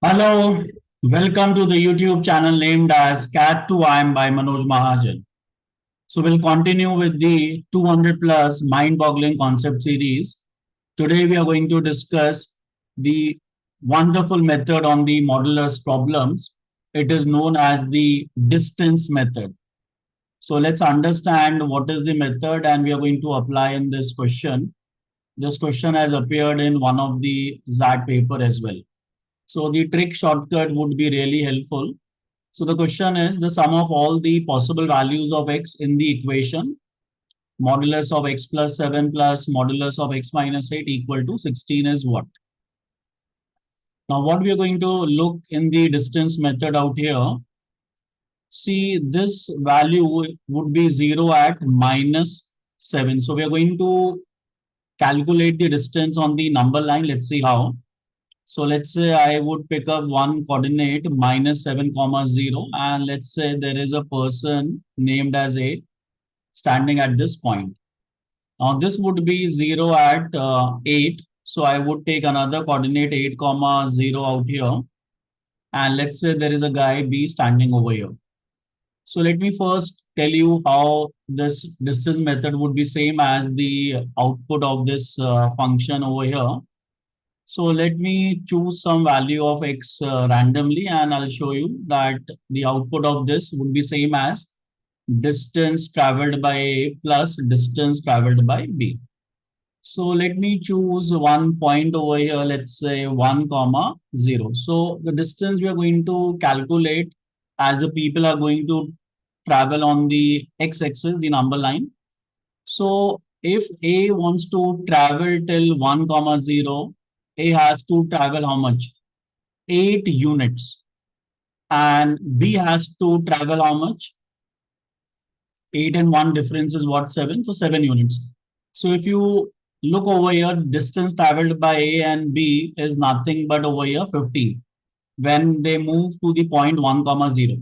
Hello, welcome to the YouTube channel named as CAT2IIM by Manoj Mahajan. So we'll continue with the 200 plus Mind Boggling Concept Series. Today we are going to discuss the wonderful method on the modulus problems. It is known as the distance method. So let's understand what is the method and we are going to apply in this question. This question has appeared in one of the ZAT paper as well. So the trick shortcut would be really helpful. So the question is the sum of all the possible values of x in the equation, modulus of x plus 7 plus modulus of x minus 8 equal to 16 is what? Now what we are going to look in the distance method out here, see this value would be 0 at minus 7. So we are going to calculate the distance on the number line. Let's see how. So let's say I would pick up one coordinate minus 7 comma 0 and let's say there is a person named as A standing at this point. Now this would be 0 at 8. So I would take another coordinate 8 comma 0 out here and let's say there is a guy B standing over here. So let me first tell you how this distance method would be same as the output of this function over here. So let me choose some value of x randomly and I'll show you that the output of this would be same as distance traveled by A plus distance traveled by B. So let me choose one point over here, let's say 1 comma 0. So the distance we are going to calculate as the people are going to travel on the x-axis, the number line. So if A wants to travel till 1 comma 0, A has to travel how much? 8 units. And B has to travel how much? 8 and 1 difference is what? 7. So 7 units. So if you look over here, distance traveled by A and B is nothing but over here 15 when they move to the point 1 comma 0.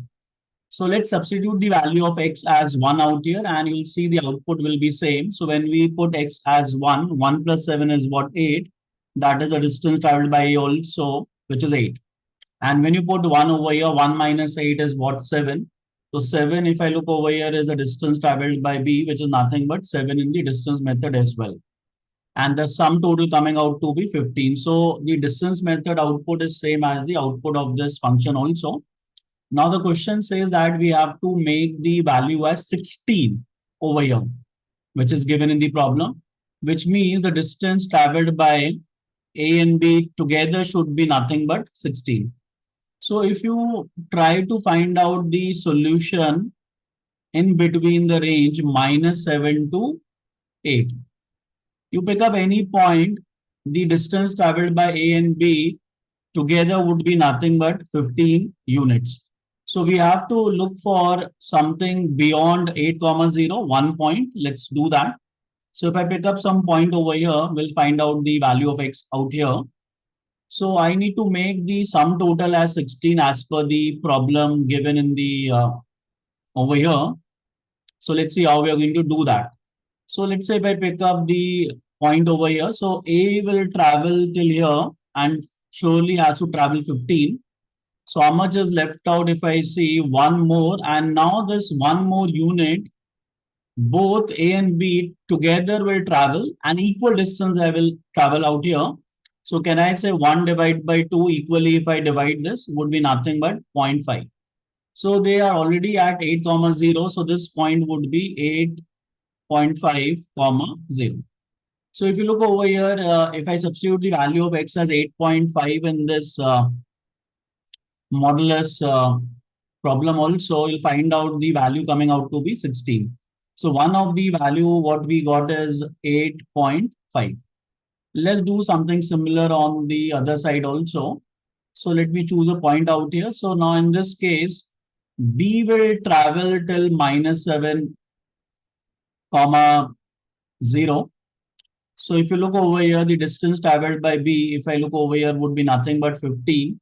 So let's substitute the value of x as 1 out here and you'll see the output will be same. So when we put x as 1, 1 plus 7 is what? 8. That is the distance traveled by A also, which is 8. And when you put 1 over here, 1 minus 8 is what? 7. So 7, if I look over here, is the distance traveled by B, which is nothing but 7 in the distance method as well. And the sum total coming out to be 15. So the distance method output is same as the output of this function also. Now the question says that we have to make the value as 16 over here, which is given in the problem, which means the distance traveled by A and B together should be nothing but 16. So if you try to find out the solution in between the range minus 7 to 8, you pick up any point, the distance traveled by A and B together would be nothing but 15 units. So we have to look for something beyond 8 comma 0, 1 point. Let's do that. So if I pick up some point over here, we'll find out the value of x out here. So I need to make the sum total as 16 as per the problem given in the over here. So let's see how we are going to do that. So let's say if I pick up the point over here, so A will travel till here and surely has to travel 15. So how much is left out if I see one more, and now this one more unit, both A and B together will travel and equal distance I will travel out here. So can I say 1 divided by 2 equally if I divide this would be nothing but 0.5. So they are already at 8 comma 0. So this point would be 8.5 comma 0. So if you look over here, if I substitute the value of x as 8.5 in this modulus problem also, you'll find out the value coming out to be 16. So one of the value what we got is 8.5. Let's do something similar on the other side also. So let me choose a point out here. So now in this case, B will travel till minus 7 comma 0. So if you look over here, the distance traveled by B, if I look over here, would be nothing but 15.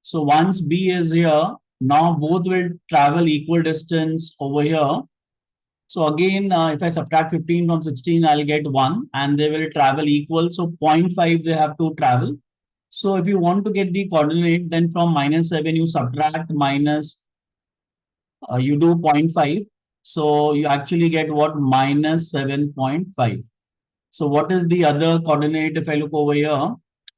So once B is here, now both will travel equal distance over here. So again, if I subtract 15 from 16, I'll get 1 and they will travel equal. So 0.5 they have to travel. So if you want to get the coordinate, then from -7, you subtract minus, you do 0.5. So you actually get what? -7.5. So what is the other coordinate if I look over here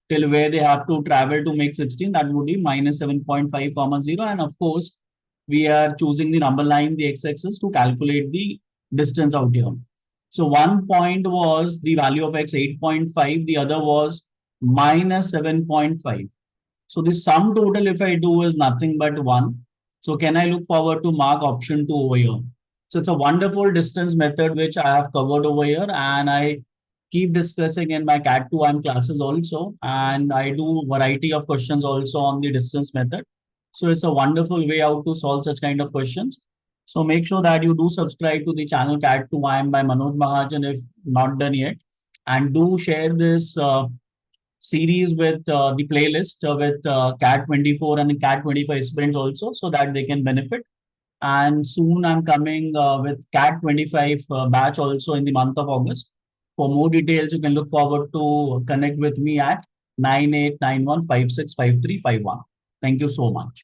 till where they have to travel to make 16? That would be -7.5 comma 0. And of course, we are choosing the number line, the x-axis, to calculate the distance out here. So one point was the value of x 8.5, the other was -7.5. So the sum total, if I do, is nothing but 1. So can I look forward to mark option 2 over here? So it's a wonderful distance method which I have covered over here, and I keep discussing in my CAT2IIM classes also, and I do variety of questions also on the distance method. So it's a wonderful way out to solve such kind of questions. So make sure that you do subscribe to the channel CAT2IIM by Manoj Mahajan if not done yet, and do share this series with the playlist with CAT24 and CAT25 sprints also, so that they can benefit. And soon I'm coming with CAT25 batch also in the month of August. For more details, you can look forward to connect with me at 9891565351. Thank you so much.